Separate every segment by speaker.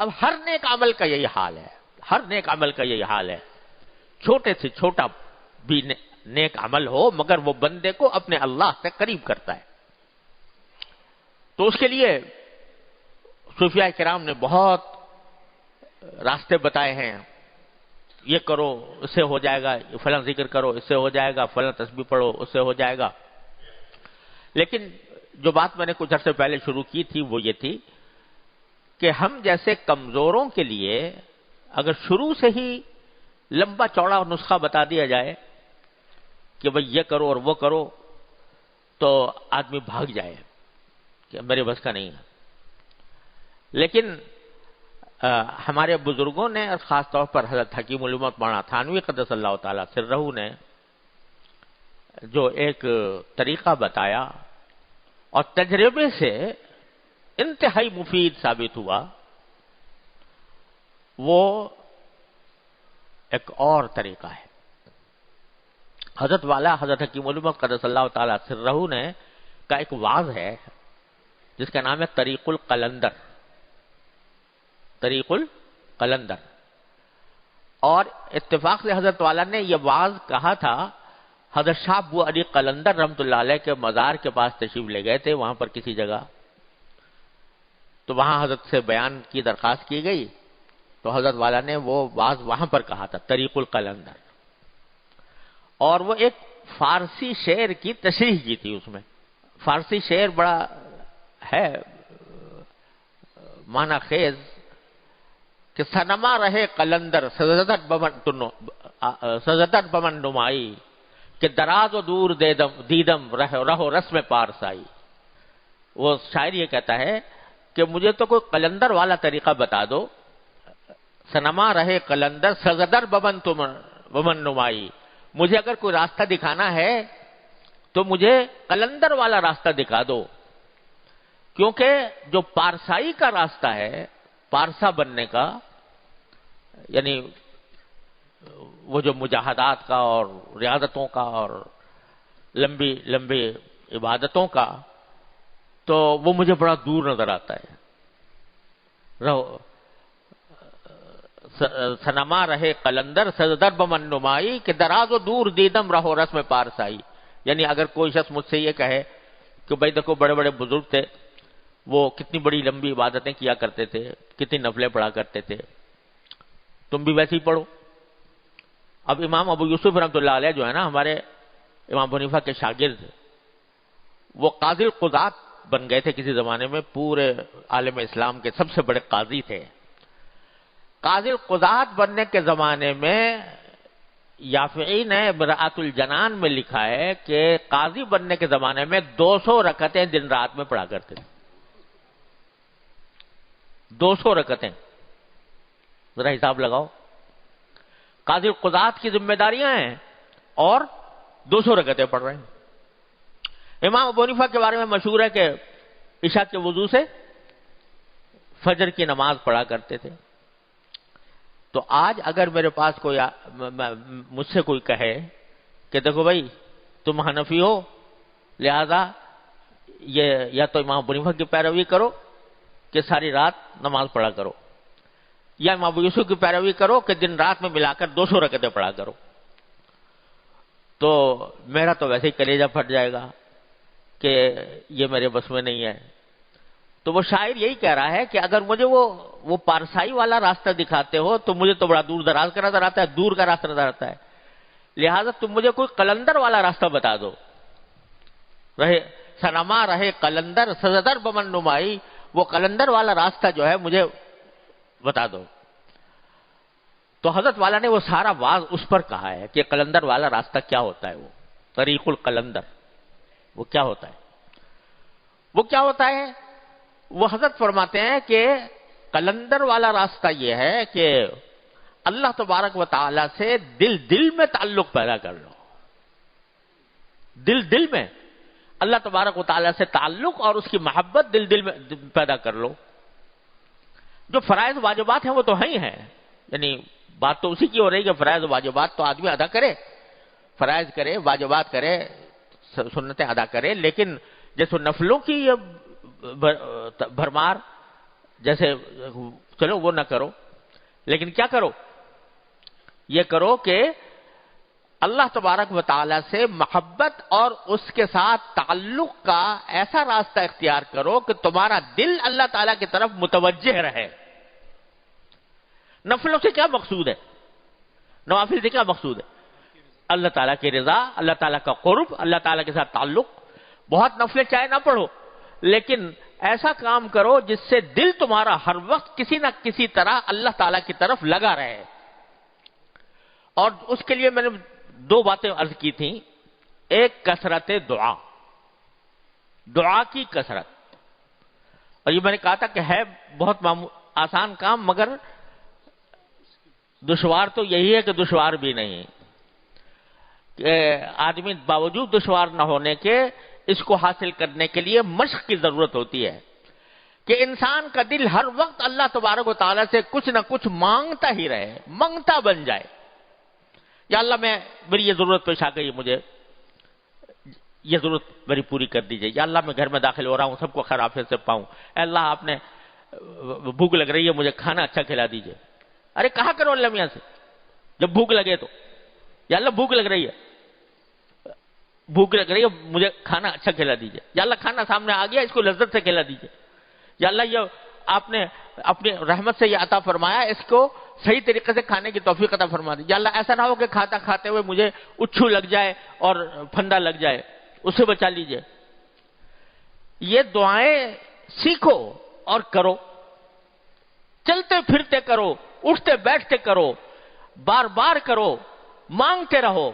Speaker 1: اب ہر نیک عمل کا یہی حال ہے، ہر نیک عمل کا یہی حال ہے، چھوٹے سے چھوٹا بھی نیک عمل ہو مگر وہ بندے کو اپنے اللہ سے قریب کرتا ہے۔ تو اس کے لیے صوفیاء کرام نے بہت راستے بتائے ہیں، یہ کرو اس سے ہو جائے گا، فلاں ذکر کرو اس سے ہو جائے گا، فلاں تسبیح پڑھو اس سے ہو جائے گا۔ لیکن جو بات میں نے کچھ عرصے پہلے شروع کی تھی وہ یہ تھی کہ ہم جیسے کمزوروں کے لیے اگر شروع سے ہی لمبا چوڑا نسخہ بتا دیا جائے کہ بھئی یہ کرو اور وہ کرو تو آدمی بھاگ جائے کہ میرے بس کا نہیں ہے۔ لیکن ہمارے بزرگوں نے اور خاص طور پر حضرت حکیم الامت مولانا تھانوی قدس اللہ تعالی سرہ نے جو ایک طریقہ بتایا اور تجربے سے انتہائی مفید ثابت ہوا، وہ ایک اور طریقہ ہے۔ حضرت والا حضرت حکیم الامت قدس اللہ تعالی سرہ نے کا ایک واعظ ہے جس کا نام ہے طریق القلندر، طریق القلندر، اور اتفاق سے حضرت والا نے یہ واعظ کہا تھا، حضرت شاہ ابو علی قلندر رحمۃ اللہ علیہ کے مزار کے پاس تشریف لے گئے تھے وہاں پر کسی جگہ، تو وہاں حضرت سے بیان کی درخواست کی گئی تو حضرت والا نے وہ واعظ وہاں پر کہا تھا طریق القلندر، اور وہ ایک فارسی شعر کی تشریح کی تھی۔ اس میں فارسی شعر بڑا ہے معنی خیز کہ سنما رہے قلندر سزدر بمن نمائی کہ دراز و دور دیدم رہو رسم پارسائی۔ وہ شاعر یہ کہتا ہے کہ مجھے تو کوئی قلندر والا طریقہ بتا دو، سنما رہے قلندر سزدر بمن نمائی، مجھے اگر کوئی راستہ دکھانا ہے تو مجھے قلندر والا راستہ دکھا دو، کیونکہ جو پارسائی کا راستہ ہے، پارسا بننے کا، یعنی وہ جو مجاہدات کا اور ریاضتوں کا اور لمبی لمبی عبادتوں کا، تو وہ مجھے بڑا دور نظر آتا ہے۔ سنما رہے قلندر سزدر بمن نمائی کہ دراز و دور دیدم رہو رسم پارسائی، یعنی اگر کوئی شخص مجھ سے یہ کہے کہ بھائی دیکھو بڑے بڑے بزرگ تھے، وہ کتنی بڑی لمبی عبادتیں کیا کرتے تھے، کتنی نفلیں پڑھا کرتے تھے، تم بھی ویسے ہی پڑھو۔ اب امام ابو یوسف رحمۃ اللہ علیہ جو ہے نا ہمارے امام ابو حنیفہ کے شاگرد، وہ قاضی القضات بن گئے تھے کسی زمانے میں، پورے عالم اسلام کے سب سے بڑے قاضی تھے۔ قاضی القضات بننے کے زمانے میں یافعی نے براءۃ الجنان میں لکھا ہے کہ قاضی بننے کے زمانے میں 200 رکعتیں دن رات میں پڑھا کرتے تھے۔ 200 رکعتیں، ذرا حساب لگاؤ، قاضی القضات کی ذمہ داریاں ہیں اور 200 رکعتیں پڑھ رہے ہیں۔ امام ابو حنیفہ کے بارے میں مشہور ہے کہ عشاء کے وضو سے فجر کی نماز پڑھا کرتے تھے۔ تو آج اگر میرے پاس کوئی مجھ سے کوئی کہے کہ دیکھو بھائی تم حنفی ہو لہذا یہ یا تو امام ابو حنیفہ کی پیروی کرو کہ ساری رات نماز پڑھا کرو، یا امام ابو یوسف کی پیروی کرو کہ دن رات میں ملا کر 200 رکعتیں پڑھا کرو، تو میرا تو ویسے ہی کلیجہ پھٹ جائے گا کہ یہ میرے بس میں نہیں ہے۔ تو وہ شاعر یہی کہہ رہا ہے کہ اگر مجھے وہ پارسائی والا راستہ دکھاتے ہو تو مجھے تو بڑا دور دراز کا نظر آتا ہے، دور کا راستہ نظر آتا ہے، لہذا تم مجھے کوئی قلندر والا راستہ بتا دو، رہے سنما رہے قلندر سزدر بمن نمائی، وہ قلندر والا راستہ جو ہے مجھے بتا دو۔ تو حضرت والا نے وہ سارا واز اس پر کہا ہے کہ قلندر والا راستہ کیا ہوتا ہے، وہ طریق القلندر وہ کیا ہوتا ہے، وہ کیا ہوتا ہے۔ وہ حضرت فرماتے ہیں کہ قلندر والا راستہ یہ ہے کہ اللہ تبارک و تعالی سے دل میں تعلق پیدا کر لو، دل میں اللہ تبارک و تعالی سے تعلق اور اس کی محبت دل میں پیدا کر لو۔ جو فرائض واجبات ہیں وہ تو ہیں، یعنی بات تو اسی کی ہو رہی کہ فرائض واجبات تو آدمی ادا کرے، فرائض کرے، واجبات کرے، سنتیں ادا کرے، لیکن جیسے نفلوں کی یہ بھرمار جیسے چلو وہ نہ کرو، لیکن کیا کرو؟ یہ کرو کہ اللہ تبارک و تعالی سے محبت اور اس کے ساتھ تعلق کا ایسا راستہ اختیار کرو کہ تمہارا دل اللہ تعالیٰ کی طرف متوجہ رہے۔ نفلوں سے کیا مقصود ہے؟ نوافل سے کیا مقصود ہے؟ اللہ تعالیٰ کی رضا، اللہ تعالیٰ کا قرب، اللہ تعالیٰ کے ساتھ تعلق۔ بہت نفلیں چاہے نہ پڑھو، لیکن ایسا کام کرو جس سے دل تمہارا ہر وقت کسی نہ کسی طرح اللہ تعالیٰ کی طرف لگا رہے۔ اور اس کے لیے میں نے دو باتیں عرض کی تھیں۔ ایک کثرت دعا، دعا کی کثرت، اور یہ میں نے کہا تھا کہ ہے بہت آسان کام، مگر دشوار تو یہی ہے کہ دشوار بھی نہیں کہ آدمی باوجود دشوار نہ ہونے کے اس کو حاصل کرنے کے لیے مشق کی ضرورت ہوتی ہے کہ انسان کا دل ہر وقت اللہ تبارک و تعالیٰ سے کچھ نہ کچھ مانگتا ہی رہے، مانگتا بن جائے۔ یا اللہ میری یہ ضرورت پیش آ گئی، مجھے یہ ضرورت میری پوری کر دیجئے۔ یا اللہ میں گھر میں داخل ہو رہا ہوں، سب کو خیر عافیت سے پاؤں۔ اے اللہ آپ نے بھوک لگ رہی ہے، مجھے کھانا اچھا کھلا دیجئے۔ ارے کہا کرو اللہ میاں سے جب بھوک لگے تو، یا اللہ بھوک لگ رہی ہے، بھوک لگ رہی ہے، مجھے کھانا اچھا کھلا دیجئے۔ یا اللہ کھانا سامنے آ گیا، اس کو لذت سے کھلا دیجئے۔ یا اللہ یہ آپ نے اپنی رحمت سے یہ عطا فرمایا، اس کو صحیح طریقے سے کھانے کی توفیق عطا فرما دی۔ یا اللہ ایسا نہ ہو کہ کھاتا کھاتے ہوئے مجھے اچھو لگ جائے اور پھندا لگ جائے، اس سے بچا لیجئے۔ یہ دعائیں سیکھو اور کرو، چلتے پھرتے کرو، اٹھتے بیٹھتے کرو، بار بار کرو، مانگتے رہو۔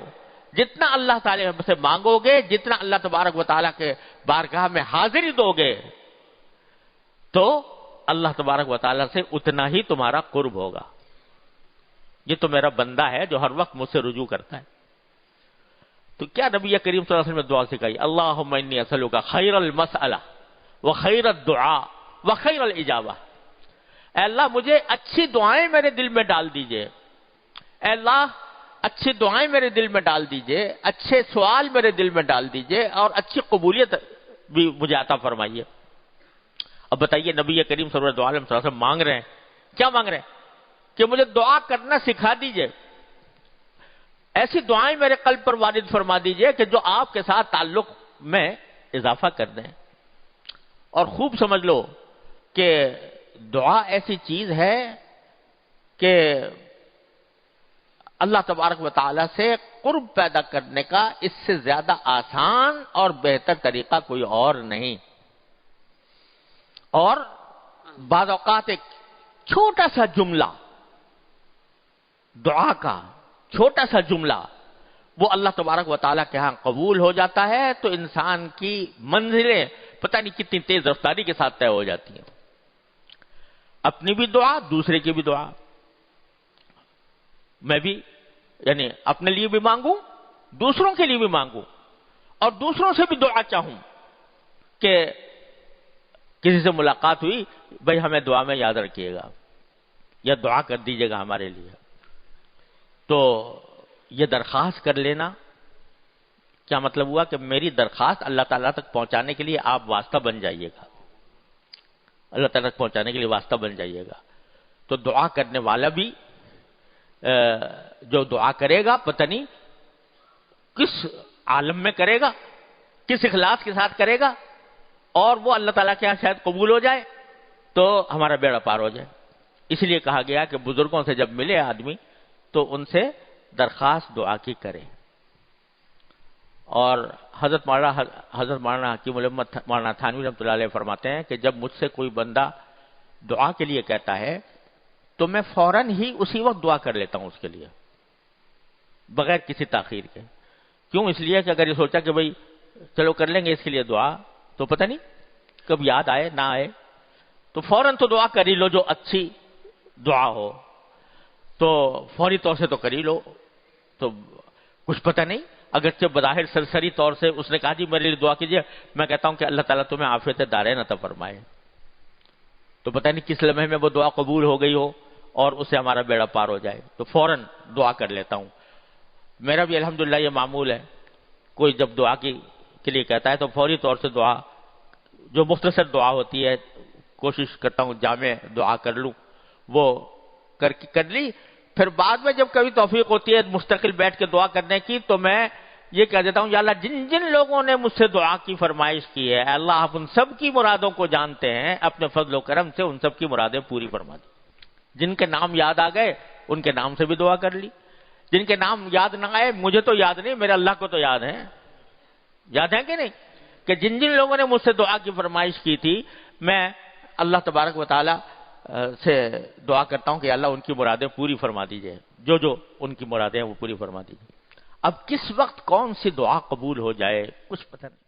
Speaker 1: جتنا اللہ تعالیٰ سے مانگو گے، جتنا اللہ تبارک و تعالیٰ کے بارگاہ میں حاضری دو گے، تو اللہ تبارک و تعالیٰ سے اتنا ہی تمہارا قرب ہوگا۔ یہ تو میرا بندہ ہے جو ہر وقت مجھ سے رجوع کرتا ہے۔ تو کیا نبی کریم صلی اللہ علیہ وسلم نے دعا سکھائی؟ اللہم انی اسألک خیر المسئلہ وخیر الدعاء وخیر الاجابہ۔ اے اللہ مجھے اچھی دعائیں میرے دل میں ڈال دیجئے، اے اللہ اچھی دعائیں میرے دل میں ڈال دیجئے، اچھے سوال میرے دل میں ڈال دیجئے، اور اچھی قبولیت بھی مجھے عطا فرمائیے۔ اب بتائیے نبی کریم صلی اللہ علیہ وسلم مانگ رہے ہیں، کیا مانگ رہے ہیں؟ کہ مجھے دعا کرنا سکھا دیجئے، ایسی دعائیں میرے قلب پر وارد فرما دیجئے کہ جو آپ کے ساتھ تعلق میں اضافہ کر دیں۔ اور خوب سمجھ لو کہ دعا ایسی چیز ہے کہ اللہ تبارک و تعالیٰ سے قرب پیدا کرنے کا اس سے زیادہ آسان اور بہتر طریقہ کوئی اور نہیں۔ اور بعض اوقات ایک چھوٹا سا جملہ، دعا کا چھوٹا سا جملہ، وہ اللہ تبارک و تعالیٰ کے ہاں قبول ہو جاتا ہے، تو انسان کی منزلیں پتہ نہیں کتنی تیز رفتاری کے ساتھ طے ہو جاتی ہیں۔ اپنی بھی دعا، دوسرے کی بھی دعا۔ میں بھی یعنی اپنے لیے بھی مانگوں، دوسروں کے لیے بھی مانگوں، اور دوسروں سے بھی دعا چاہوں کہ کسی سے ملاقات ہوئی، بھائی ہمیں دعا میں یاد رکھیے گا یا دعا کر دیجیے گا ہمارے لیے۔ تو یہ درخواست کر لینا کیا مطلب ہوا کہ میری درخواست اللہ تعالیٰ تک پہنچانے کے لیے آپ واسطہ بن جائیے گا، اللہ تعالیٰ تک پہنچانے کے لیے واسطہ بن جائیے گا۔ تو دعا کرنے والا بھی جو دعا کرے گا پتہ نہیں کس عالم میں کرے گا، کس اخلاص کے ساتھ کرے گا، اور وہ اللہ تعالیٰ کے یہاں شاید قبول ہو جائے تو ہمارا بیڑا پار ہو جائے۔ اس لیے کہا گیا کہ بزرگوں سے جب ملے آدمی تو ان سے درخواست دعا کی کرے۔ اور حضرت مولانا حکیم الامت مولانا تھانوی رحمۃ اللہ علیہ فرماتے ہیں کہ جب مجھ سے کوئی بندہ دعا کے لیے کہتا ہے تو میں فوراً ہی اسی وقت دعا کر لیتا ہوں اس کے لیے، بغیر کسی تاخیر کے۔ کیوں؟ اس لیے کہ اگر یہ سوچا کہ بھئی چلو کر لیں گے اس کے لیے دعا، تو پتہ نہیں کب یاد آئے نہ آئے، تو فوراً تو دعا کر ہی لو، جو اچھی دعا ہو تو فوری طور سے تو کر ہی لو۔ تو کچھ پتہ نہیں، اگرچہ بظاہر سرسری طور سے اس نے کہا جی میرے لیے دعا کیجیے، میں کہتا ہوں کہ اللہ تعالیٰ تمہیں عافیت دارین عطا فرمائے، تو پتہ نہیں کس لمحے میں وہ دعا قبول ہو گئی ہو اور اسے ہمارا بیڑا پار ہو جائے، تو فوراً دعا کر لیتا ہوں۔ میرا بھی الحمدللہ یہ معمول ہے، کوئی جب دعا کے لیے کہتا ہے تو فوری طور سے دعا، جو مختصر دعا ہوتی ہے کوشش کرتا ہوں جامع دعا کر لوں، وہ کر لی. پھر بعد میں جب کبھی توفیق ہوتی ہے مستقل بیٹھ کے دعا کرنے کی تو میں یہ کہہ دیتا ہوں یا اللہ جن جن لوگوں نے مجھ سے دعا کی فرمائش کی ہے اللہ آپ ان سب کی مرادوں کو جانتے ہیں، اپنے فضل و کرم سے ان سب کی مرادیں پوری فرما دیں. جن کے نام یاد آ گئے ان کے نام سے بھی دعا کر لی، جن کے نام یاد نہ آئے مجھے تو یاد نہیں، میرے اللہ کو تو یاد ہے. یاد ہے کہ نہیں کہ جن جن لوگوں نے مجھ سے دعا کی فرمائش کی تھی میں اللہ تبارک و تعالی سے دعا کرتا ہوں کہ اللہ ان کی مرادیں پوری فرما دیجئے، جو ان کی مرادیں ہیں وہ پوری فرما دیجئے. اب کس وقت کون سی دعا قبول ہو جائے کچھ پتہ نہیں.